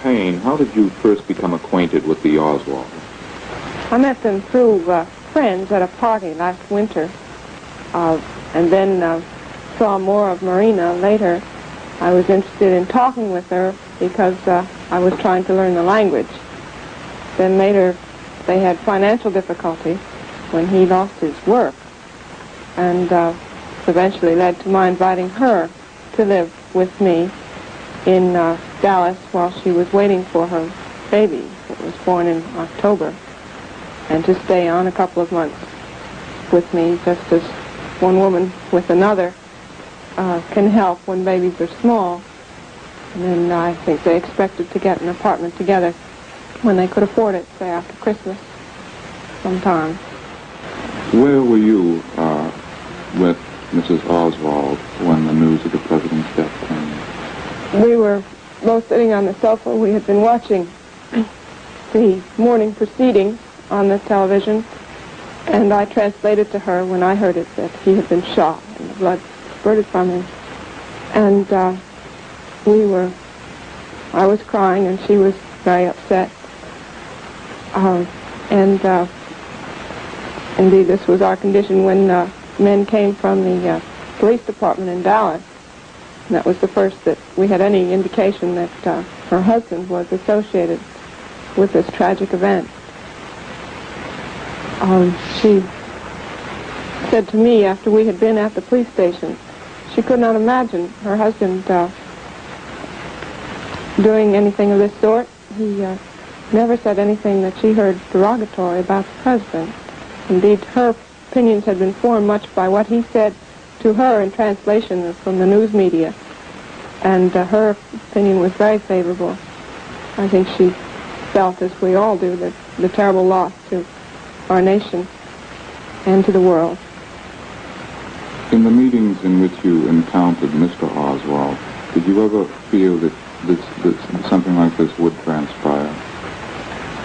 Paine, how did you first become acquainted with the Oswalds? I met them through friends at a party last winter, and then saw more of Marina later. I was interested in talking with her because I was trying to learn the language. Then later they had financial difficulties when he lost his work, and eventually led to my inviting her to live with me in Dallas while she was waiting for her baby that was born in October, and to stay on a couple of months with me, just as one woman with another can help when babies are small. And then I think they expected to get an apartment together when they could afford it, say after Christmas sometime. Where were you with Mrs. Oswald when the news of the president's death came? We were both sitting on the sofa. We had been watching the morning proceedings on the television, and I translated to her when I heard it that he had been shot and the blood spurted from him. And I was crying and she was very upset. Indeed, this was our condition when men came from the police department in Dallas. And that was the first that we had any indication that her husband was associated with this tragic event. She said to me after we had been at the police station, she could not imagine her husband doing anything of this sort. He never said anything that she heard derogatory about the president. Indeed, her opinions had been formed much by what he said to her in translation from the news media, and her opinion was very favorable. I think she felt, as we all do, that the terrible loss to our nation and to the world. In the meetings in which you encountered Mr. Oswald, did you ever feel that something like this would transpire?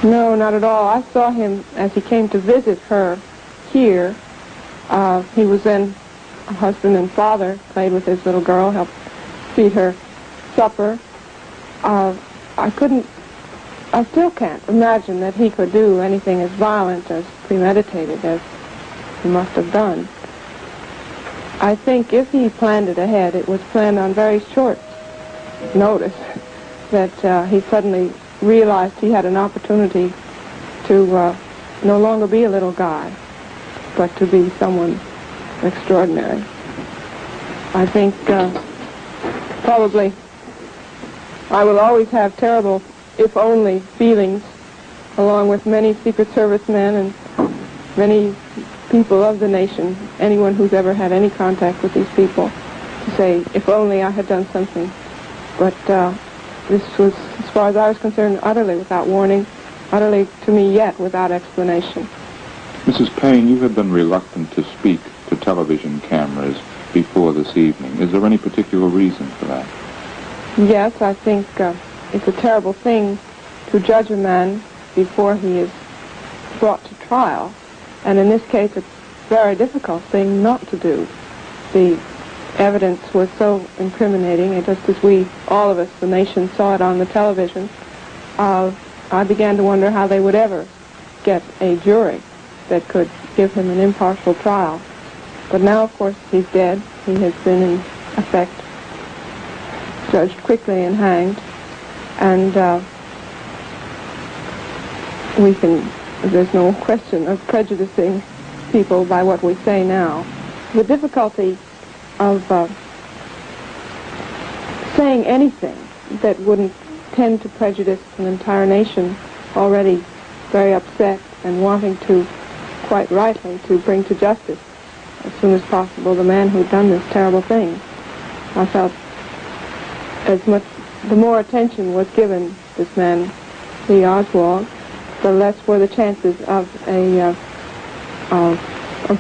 No, not at all. I saw him as he came to visit her here. He was then a husband and father, played with his little girl, helped feed her supper. I still can't imagine that he could do anything as violent, as premeditated as he must have done. I think if he planned it ahead, it was planned on very short notice, that he suddenly realized he had an opportunity to no longer be a little guy, but to be someone extraordinary. I think probably I will always have terrible if-only feelings, along with many Secret Service men and many people of the nation, anyone who's ever had any contact with these people, to say, if only I had done something. But this was, as far as I was concerned, utterly without warning, utterly, to me yet, without explanation. Mrs. Paine, you have been reluctant to speak to television cameras before this evening. Is there any particular reason for that? Yes, I think it's a terrible thing to judge a man before he is brought to trial. And in this case, it's a very difficult thing not to do. The evidence was so incriminating, and just as we, all of us, the nation, saw it on the television, I began to wonder how they would ever get a jury that could give him an impartial trial. But now, of course, he's dead. He has been, in effect, judged quickly and hanged. And there's no question of prejudicing people by what we say now. The difficulty of saying anything that wouldn't tend to prejudice an entire nation already very upset and wanting to, quite rightly, to bring to justice as soon as possible the man who'd done this terrible thing. I felt the more attention was given this man, Lee Oswald, the less were the chances of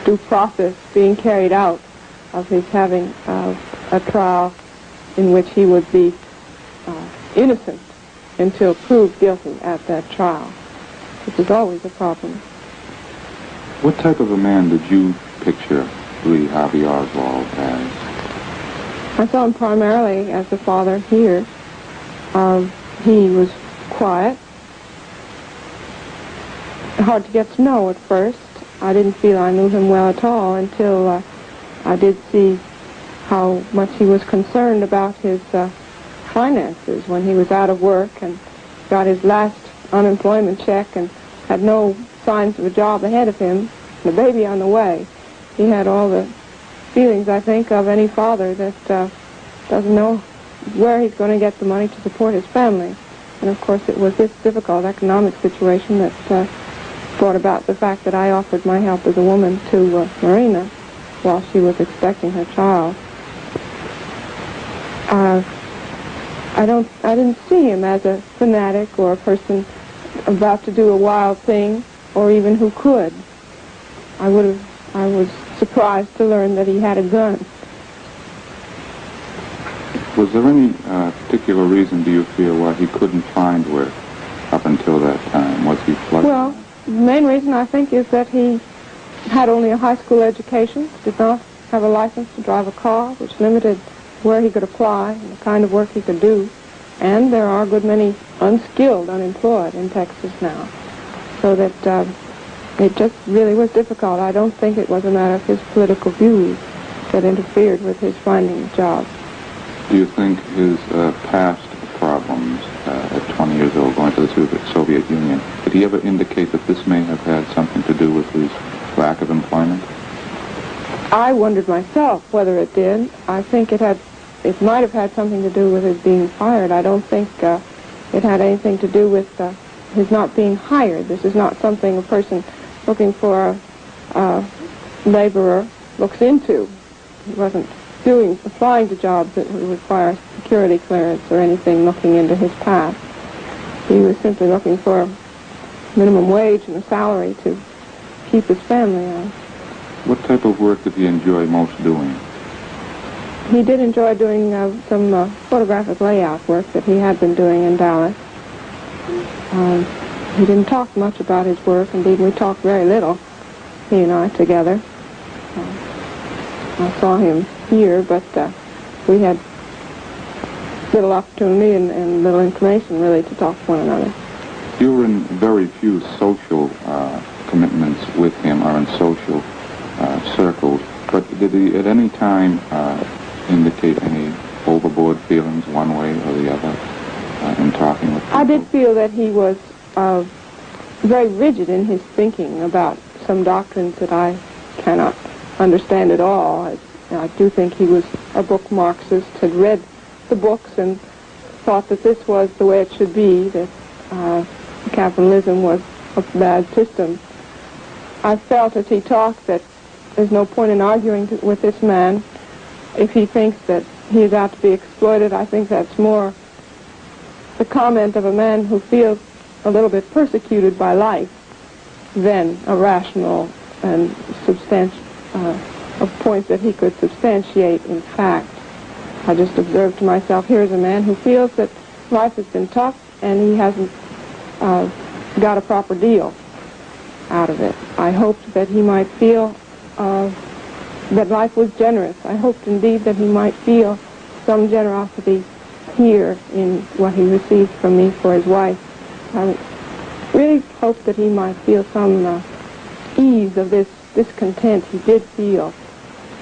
due process being carried out, of his having a trial in which he would be innocent until proved guilty at that trial, which is always a problem. What type of a man did you picture Lee Harvey Oswald as? I saw him primarily as a father here. He was quiet, hard to get to know at first. I didn't feel I knew him well at all until I did see how much he was concerned about his finances when he was out of work and got his last unemployment check and had no signs of a job ahead of him, and a baby on the way. He had all the feelings, I think, of any father that doesn't know where he's going to get the money to support his family. And of course it was this difficult economic situation that brought about the fact that I offered my help as a woman to Marina while she was expecting her child. I didn't see him as a fanatic or a person about to do a wild thing, or even who could. I was surprised to learn that he had a gun. Was there any particular reason, do you feel, why he couldn't find work up until that time? Was he flooded? Well, the main reason, I think, is that he had only a high school education, did not have a license to drive a car, which limited where he could apply and the kind of work he could do. And there are a good many unskilled unemployed in Texas now. So that it just really was difficult. I don't think it was a matter of his political views that interfered with his finding a job. Do you think his past problems at 20 years old going to the Soviet Union, did he ever indicate that this may have had something to do with his lack of employment? I wondered myself whether it did. I think it might have had something to do with his being fired. I don't think it had anything to do with his not being hired. This is not something a person looking for a laborer looks into. He wasn't applying to jobs that would require security clearance or anything looking into his past. He was simply looking for a minimum wage and a salary to keep his family on. What type of work did he enjoy most doing? He did enjoy doing some photographic layout work that he had been doing in Dallas. He didn't talk much about his work. Indeed, we talked very little, he and I together. I saw him here, but we had little opportunity and little inclination, really, to talk to one another. You were in very few social commitments with him or in social circles, but did he at any time indicate any overboard feelings one way or the other in talking with people? I did feel that he was very rigid in his thinking about some doctrines that I cannot understand at all. I do think he was a book Marxist, had read the books and thought that this was the way it should be, that capitalism was a bad system. I felt as he talked that there's no point in arguing with this man. If he thinks that he is out to be exploited, I think that's more the comment of a man who feels a little bit persecuted by life than a rational and of points that he could substantiate in fact. I just observed to myself, here's a man who feels that life has been tough and he hasn't got a proper deal out of it. I hoped that he might feel that life was generous. I hoped indeed that he might feel some generosity here in what he received from me for his wife. I really hoped that he might feel some ease of this discontent he did feel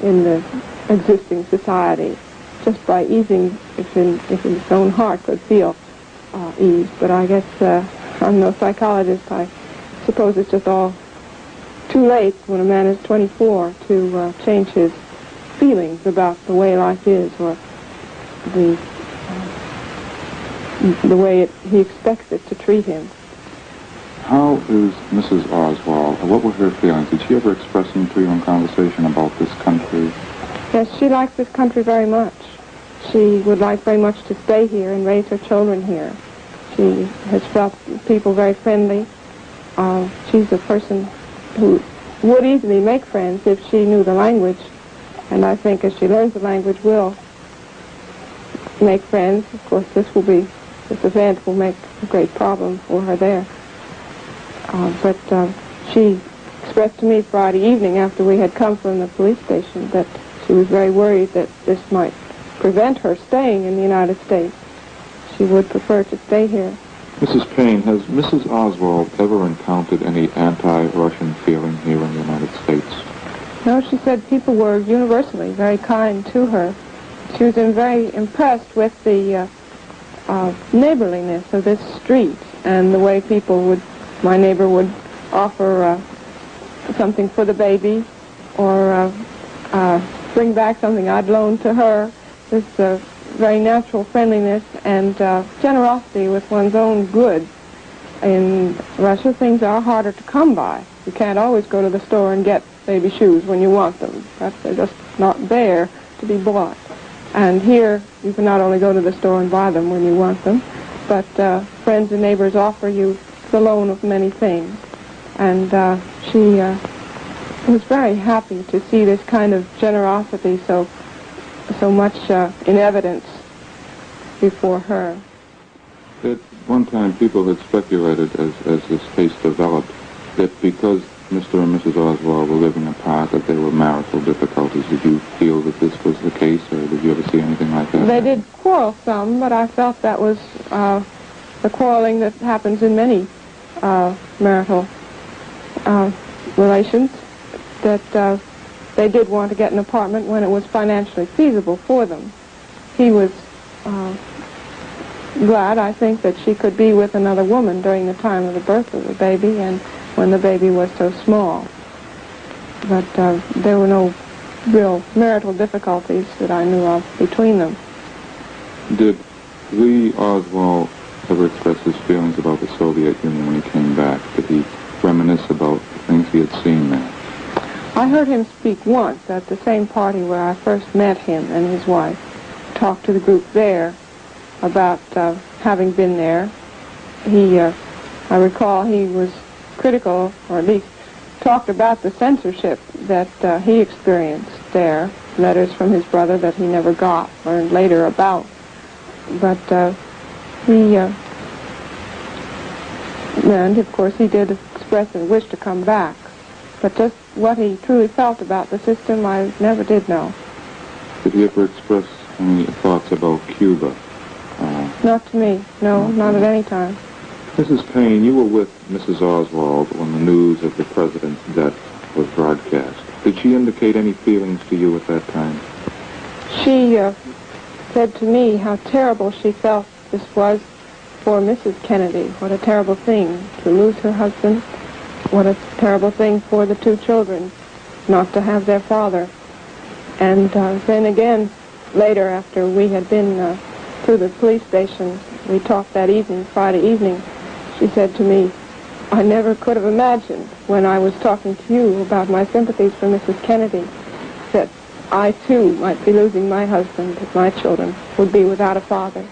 in the existing society, just by easing, if his own heart could feel ease. But I guess I'm no psychologist. I suppose it's just all too late when a man is 24 to change his feelings about the way life is, or the way he expects it to treat him. How is Mrs. Oswald? What were her feelings? Did she ever express them to you in conversation about this country? Yes, she likes this country very much. She would like very much to stay here and raise her children here. She has felt people very friendly. She's a person who would easily make friends if she knew the language, and I think as she learns the language will make friends. Of course, this event will make a great problem for her there. But she expressed to me Friday evening after we had come from the police station that she was very worried that this might prevent her staying in the United States. She would prefer to stay here Mrs. Paine, has Mrs. Oswald ever encountered any anti-Russian feeling here in the United States? No, she said people were universally very kind to her. She was very impressed with the neighborliness of this street and the way my neighbor would offer something for the baby or bring back something I'd loaned to her. This very natural friendliness and generosity with one's own goods. In Russia, things are harder to come by. You can't always go to the store and get baby shoes when you want them. They're just not there to be bought. And here, you can not only go to the store and buy them when you want them, but friends and neighbors offer you the loan of many things. And she was very happy to see this kind of generosity so much in evidence before her. At one time, people had speculated, as this case developed, that because Mr. and Mrs. Oswald were living apart, that there were marital difficulties. Did you feel that this was the case, or did you ever see anything like that? They did quarrel some, but I felt that was the quarreling that happens in many marital relations, that they did want to get an apartment when it was financially feasible for them. He was glad, I think, that she could be with another woman during the time of the birth of the baby and when the baby was so small. But there were no real marital difficulties that I knew of between them. Did Lee Oswald ever express his feelings about the Soviet Union when he came back? Did he reminisce about the things he had seen there? I heard him speak once at the same party where I first met him and his wife. Talked to the group there about having been there. I recall he was critical, or at least talked about the censorship that he experienced there, letters from his brother that he never got, learned later about. But and of course he did express a wish to come back. But just what he truly felt about the system, I never did know. Did he ever express any thoughts about Cuba? Not to me, no, not at any time. Mrs. Paine, you were with Mrs. Oswald when the news of the president's death was broadcast. Did she indicate any feelings to you at that time? She said to me how terrible she felt this was for Mrs. Kennedy. What a terrible thing to lose her husband. What a terrible thing for the two children not to have their father. And then again, later, after we had been to the police station, we talked that evening, Friday evening. She said to me, I never could have imagined when I was talking to you about my sympathies for Mrs. Kennedy that I too might be losing my husband, that my children would be without a father.